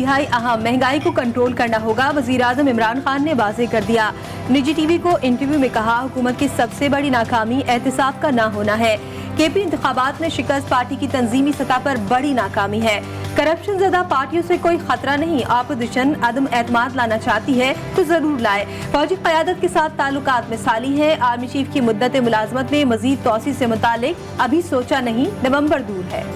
इंतहाई अहम, महंगाई को कंट्रोल करना होगा, वजीर आजम इमरान खान ने वाजे कर दिया। निजी टीवी को इंटरव्यू में कहा, हुकूमत की सबसे बड़ी नाकामी एहतिसाब का ना होना है। केपी इंतखाबात में शिकस्त पार्टी की तंजीमी सतह पर बड़ी नाकामी है। करप्शन ज़दा पार्टियों से कोई खतरा नहीं, अपोजिशन अदम एतमाद लाना चाहती है तो जरूर लाए। फौजी क़यादत के साथ ताल्लुकात मिसाली है। आर्मी चीफ की मुद्दत मुलाजमत में मजीद तोसी से मुतालिक अभी सोचा नहीं, नवंबर दूर है।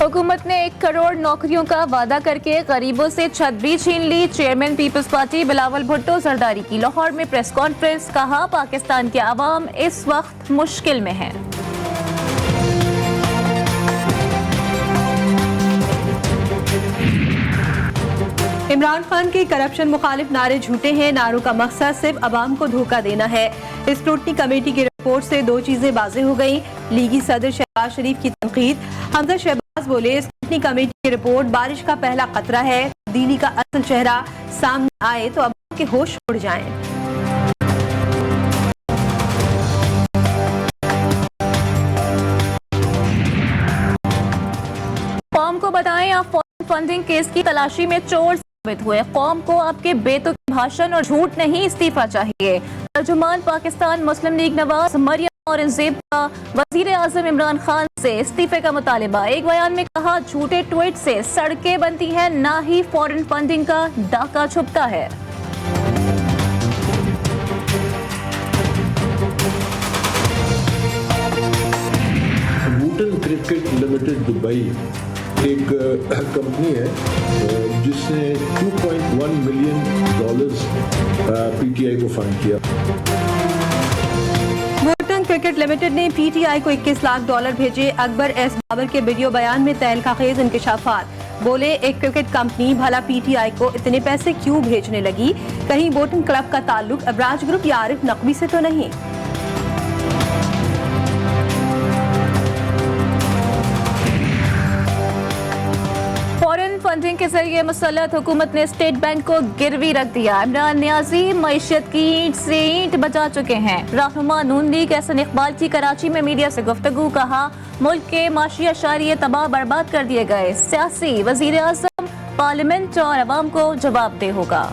हुकूमत ने 1 करोड़ नौकरियों का वादा करके गरीबों से छत भी छीन ली। Chairman peoples party Bilawal Bhutto Zardari की लाहौर में प्रेस कॉन्फ्रेंस, कहा पाकिस्तान के अवाम इस वक्त मुश्किल में है। इमरान खान के करप्शन मुखालिफ नारे झूठे हैं, नारों का मकसद सिर्फ अवाम को धोखा देना है। स्क्रूटनी कमेटी की रिपोर्ट से 2 चीजें वाज़ेह हो गई। लीगी सदर शहबाज शरीफ की तनकीद, हमजा शहबाज बोले स्क्रूटनी कमेटी की रिपोर्ट बारिश का पहला खतरा है, तब्दीली का असल चेहरा सामने आए तो अवाम के होश उड़ जाएं। कौम को बताएं आप फंडिंग केस की तलाशी में चोर साबित हुए। कौम को आपके बेतुके भाषण और झूठ नहीं, इस्तीफा चाहिए। तर्जुमान पाकिस्तान मुस्लिम लीग नवाज मरियम औरंगजेब का वजीर आजम इमरान खान से इस्तीफे का मुतालिबा। एक बयान में कहा, झूठे ट्वीट से सड़कें बनती हैं, ना ही फॉरेन फंडिंग का डाका छुपता है। वुटन क्रिकेट लिमिटेड दुबई एक कंपनी है जिसने $2.1 मिलियन पीटीआई को फंड किया। वुटन क्रिकेट लिमिटेड ने पीटीआई को $21 लाख भेजे। अकबर एस बाबर के वीडियो बयान में तहलकाखेज इंकशाफात। बोले, एक क्रिकेट कंपनी भला पीटीआई को इतने पैसे क्यों भेजने लगी? कहीं वुटन क्लब का ताल्लुक अबराज ग्रुप या आरिफ नकवी से तो नहीं? फंडिंग के जरिए मुसल्लत हुकूमत ने स्टेट बैंक को गिरवी रख दिया। इमरान नियाजी मईशत की ईंट से ईंट बचा चुके हैं। रहनुमा नून लीग एहसन इकबाल की कराची में मीडिया से गुफ्तगू, कहा मुल्क के माशी अशारिये तबाह बर्बाद कर दिए गए। सियासी वजीर आजम पार्लियामेंट और अवाम को जवाबदेह होगा।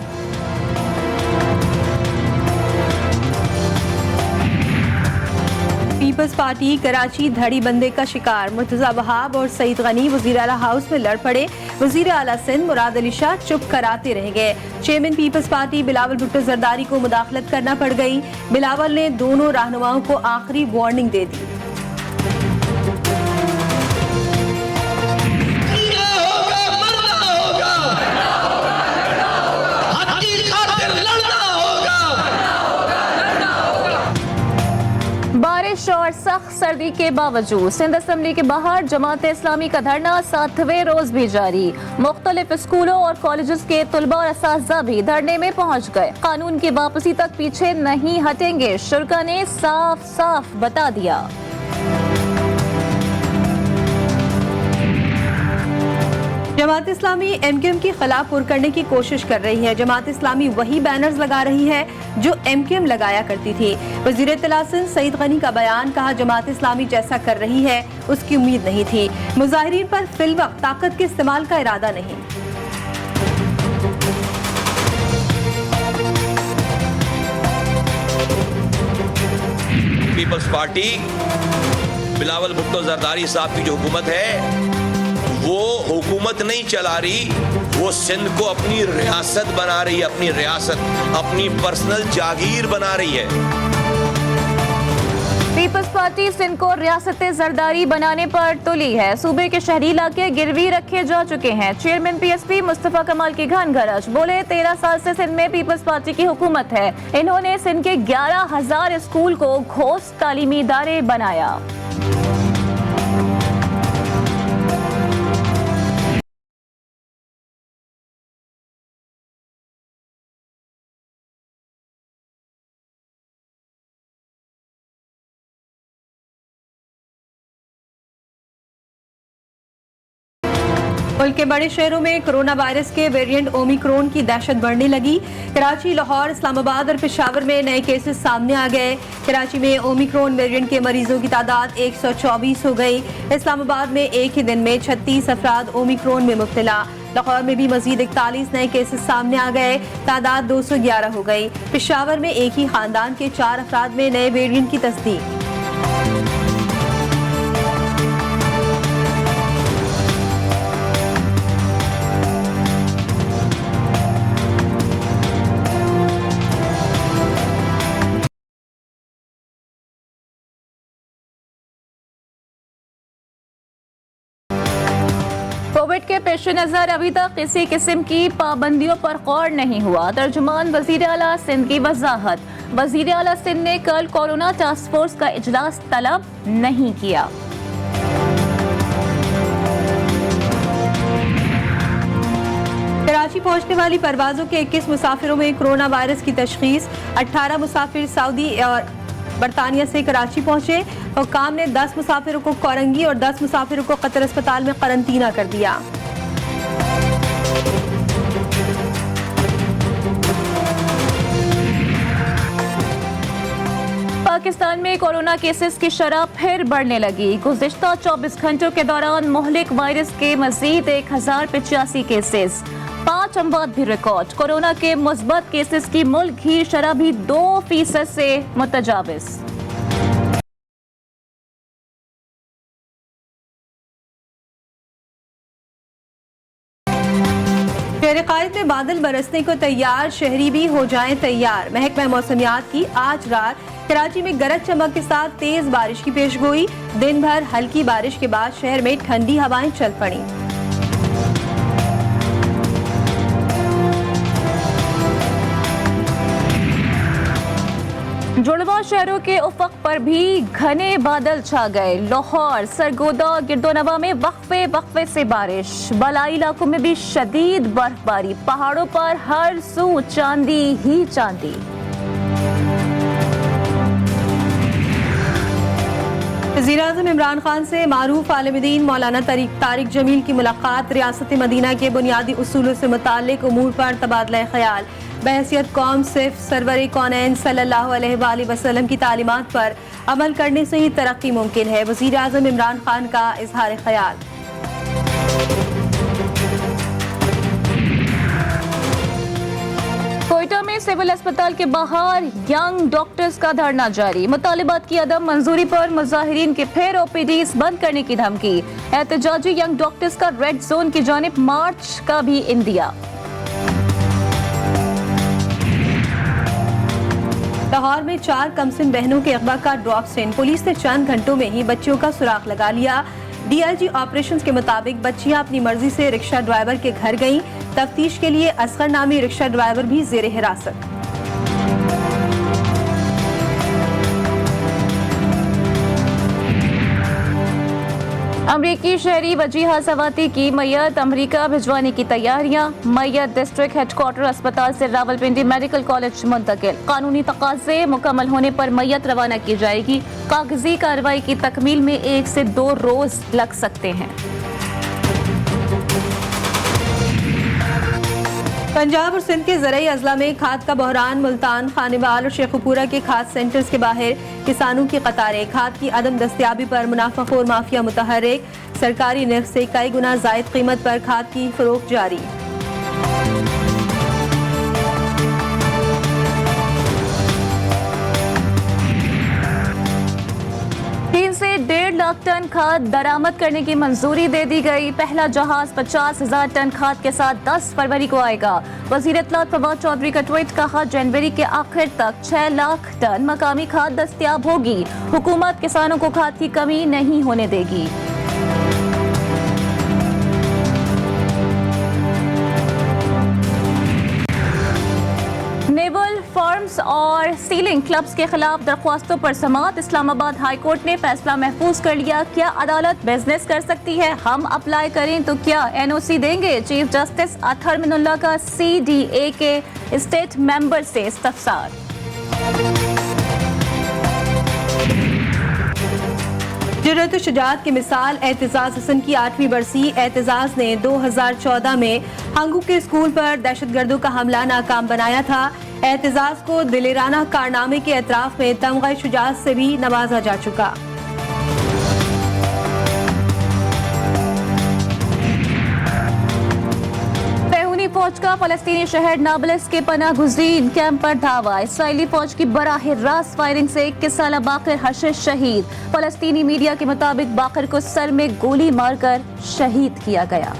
पीपल्स पार्टी कराची धड़ी बंदे का शिकार। मुर्तजा वहाब और सईद गनी वजीर आला हाउस में लड़ पड़े। वजीर आला सिंध मुराद अली शाह चुप कराते रह गए। Chairman peoples party Bilawal Bhutto Zardari को मुदाखलत करना पड़ गई। बिलावल ने दोनों रहनुमाओं को आखिरी वार्निंग दे दी। बारिश और सख्त सर्दी के बावजूद सिंध असेंबली के बाहर जमात इस्लामी का धरना 7वें रोज भी जारी। मुख्तलिफ स्कूलों और कॉलेजेस के तुलबा और असातिज़ा भी धरने में पहुंच गए। कानून की वापसी तक पीछे नहीं हटेंगे, शुरा ने साफ साफ बता दिया। जमात इस्लामी एमकेएम की खिलाफ पुर करने की कोशिश कर रही है। जमात इस्लामी वही बैनर्स लगा रही है जो एमकेएम लगाया करती थी। वजीर इत्तला सिंध सईद गनी का बयान, कहा जमात इस्लामी जैसा कर रही है उसकी उम्मीद नहीं थी। मुजाहिरीन पर फिलवक्त ताकत के इस्तेमाल का इरादा नहीं। पीपल्स पार्टी बिलावल भुट्टो जरदारी साहब की जो हुकूमत है वो हुकूमत नहीं चला रही, वो सिंध को अपनी रियासत बना रही है, अपनी रियासत, अपनी पर्सनल जागीर बना रही है। पीपल्स पार्टी सिंध को रियासत जरदारी बनाने पर तुली है। सूबे के शहरी इलाके गिरवी रखे जा चुके हैं। चेयरमैन पीएसपी मुस्तफा कमाल की घन गरज, बोले 13 साल से सिंध में पीपल्स पार्टी की हुकूमत है। इन्होंने सिंध के 11,000 स्कूल को घोष तालीमी इदारे बनाया। मुल्क के बड़े शहरों में कोरोना वायरस के वेरिएंट ओमिक्रॉन की दहशत बढ़ने लगी। कराची, लाहौर, इस्लामाबाद और पेशावर में नए केसेस सामने आ गए। कराची में ओमिक्रॉन वेरिएंट के मरीजों की तादाद 124 हो गई। इस्लामाबाद में एक ही दिन में 36 अफराद ओमिक्रॉन में मुब्तला। लाहौर में भी मजीद 41 नए केसेस सामने आ गए, तादाद 211 हो गई। पेशावर में एक ही खानदान के 4 अफराद में नए वेरिएंट की तस्दीक। कोविड के पेश नज़र अभी तक किसी किस्म की पाबंदियों पर गौर नहीं हुआ। तर्जुमान वज़ीर आला सिंध की वजाहत। वज़ीर आला सिंध ने कल कोरोना टास्क फोर्स का इजलास तलब नहीं किया। कराची पहुंचने वाली परवाजों के 21 मुसाफिरों में कोरोना वायरस की तशखीस। 18 मुसाफिर सऊदी और बरतानिया से कराची पहुंचे। हुक्काम ने 10 मुसाफिरों को कोरंगी और 10 मुसाफिरों को कतर अस्पताल में करंटीना कर दिया। पाकिस्तान में कोरोना केसेस की शरह फिर बढ़ने लगी। गुज़िश्ता 24 घंटों के दौरान मुहलिक वायरस के मजीद 1085 केसेस, 5 अमवात भी रिकॉर्ड। कोरोना के मुस्बत केसेस की मुल्क की शरह भी 2% से मुतजाविज। शहर कायद में बादल बरसने को तैयार, शहरी भी हो जाएं तैयार। महकमा मौसमियात की आज रात कराची में गरज चमक के साथ तेज बारिश की पेशगोई। दिन भर हल्की बारिश के बाद शहर में ठंडी हवाएं चल पड़ी। जुड़वा शहरों के उफक पर भी घने बादल छा गए। लाहौर, सरगोदा, गिरदोनवा में वक्फे से बारिश। बलाई इलाकों में भी शदीद बर्फबारी। पहाड़ों पर हर सू चांदी ही चांदी। वज़ीर-ए-आज़म इमरान खान से मारूफ आलिम दीन मौलाना तारिक जमील की मुलाकात। रियासत मदीना के बुनियादी उसूलों से मुताल्लिक उमूर पर तबादला ख्याल। बहैसियत कौम सिर्फ सरवर कौनैन सल्लल्लाहु अलैहि वसल्लम की तालीमात पर अमल करने से ही तरक्की मुमकिन है। वज़ीर-ए-आज़म इमरान खान का इजहार ख्याल। कोयटा में सिविल अस्पताल के बाहर यंग डॉक्टर्स का धरना जारी। मुतालिबात की अदम मंजूरी पर मुजाहिरीन के फिर ओपीडीज बंद करने की धमकी। एहतजाजी यंग डॉक्टर्स का रेड जोन की जानिब मार्च का भी इंदिया। लाहौर में 4 कमसिन बहनों के अगवा का ड्रॉप स्टेन। पुलिस ने चंद घंटों में ही बच्चियों का सुराग लगा लिया। डीआईजी ऑपरेशंस के मुताबिक बच्चियां अपनी मर्जी से रिक्शा ड्राइवर के घर गईं। तफ्तीश के लिए असगर नामी रिक्शा ड्राइवर भी जेर हिरासत। अमरीकी शहरी वजीहा सवाती की मैयत अमरीका भिजवाने की तैयारियां। मैयत डिस्ट्रिक्ट हेडक्वार्टर अस्पताल से रावलपिंडी मेडिकल कॉलेज मुंतकिल। कानूनी तकाजे मुकम्मल होने पर मैयत रवाना की जाएगी। कागजी कार्रवाई की तकमील में 1 से 2 रोज लग सकते हैं। पंजाब और सिंध के ज़राई अजला में खाद का बहरान। मुल्तान, खानेवाल और शेखुपुरा के खाद सेंटर्स के बाहर किसानों की कतारें। खाद की अदम दस्तियाबी पर मुनाफाखोर माफिया मुतहर्रिक। सरकारी नर्ख से कई गुना जायद कीमत पर खाद की फरोख्त जारी। 3 से 1.5 लाख टन खाद दरामद करने की मंजूरी दे दी गई। पहला जहाज 50,000 टन खाद के साथ 10 फरवरी को आएगा। वजीर इत्तलात फवाद चौधरी का ट्वीट, कहा जनवरी के आखिर तक 6 लाख टन मकामी खाद दस्तयाब होगी। हुकूमत किसानों को खाद की कमी नहीं होने देगी। नेवल फर्म्स और सीलिंग क्लब्स के खिलाफ दरख्वास्तों पर समाअत। इस्लामाबाद हाई कोर्ट ने फैसला महफूज कर लिया। क्या अदालत बिजनेस कर सकती है? हम अप्लाई करें तो क्या एनओसी देंगे? चीफ जस्टिस अतहर मिनुल्लाह का सीडीए के स्टेट मेंबर से इस्तफसार। जुर्रत व शुजाअत की मिसाल एतजाज हसन की 8वीं बरसी। एतजाज ने 2014 में हंगू के स्कूल पर दहशतगर्दों का हमला नाकाम बनाया था। एतजाज को दिलेराना कारनामे के एतराफ में तमगा शुजाअत से भी नवाजा जा चुका। फौज का फलस्तीनी शहर नाबल्स के पनाह गुज़रीन कैंप पर धावा। इसराइली फौज की बराह रास्त फायरिंग से 21 साला बाकर हशर शहीद। फलस्तीनी मीडिया के मुताबिक बाकर को सर में गोली मारकर शहीद किया गया।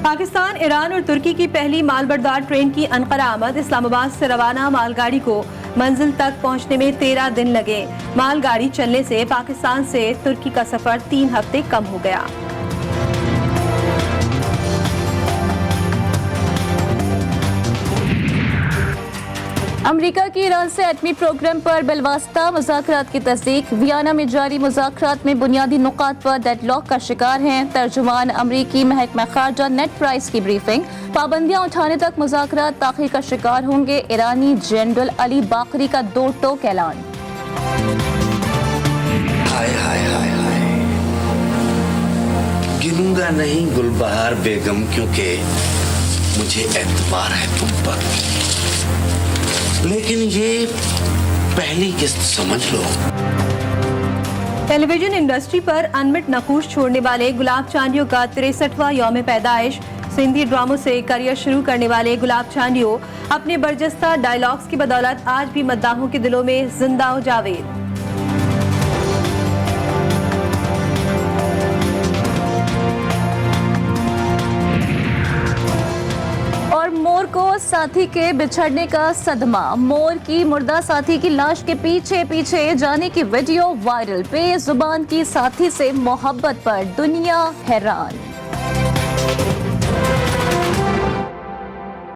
पाकिस्तान, ईरान और तुर्की की पहली मालबरदार ट्रेन की अनक़रा आमद। इस्लामाबाद से रवाना मालगाड़ी को मंजिल तक पहुंचने में 13 दिन लगे। मालगाड़ी चलने से पाकिस्तान से तुर्की का सफर 3 हफ्ते कम हो गया। अमेरिका की ईरान से एटमी प्रोग्राम पर बिलवास्ता मुज़ाकरात की तस्दीक। वियना में जारी मुज़ाकरात में बुनियादी नुकात पर डेडलॉक का शिकार हैं। तर्जुमान अमरीकी महकमा खारजा नेट प्राइस की ब्रीफिंग। पाबंदियां उठाने तक मुज़ाकरात ताख़ीर का शिकार होंगे। ईरानी जनरल अली बाकरी का 2 टोक ऐलान। हाय हाय हाय हाय, गिरूंगा नहीं गुलबहार बेगम, क्योंकि मुझे एतबार है तुम पर, लेकिन ये पहली किस्त समझ लो। टेलीविजन इंडस्ट्री पर अनमिट नकूश छोड़ने वाले गुलाब चांदियों का 63वां यौम पैदाइश। सिंधी ड्रामों से करियर शुरू करने वाले गुलाब चांदियों अपने बरजस्ता डायलॉग्स की बदौलत आज भी मद्दाहों के दिलों में जिंदा जावेद। मोर को साथी के बिछड़ने का सदमा। मोर की मुर्दा साथी की लाश के पीछे पीछे जाने की वीडियो वायरल। बेजुबान की साथी से मोहब्बत पर दुनिया हैरान।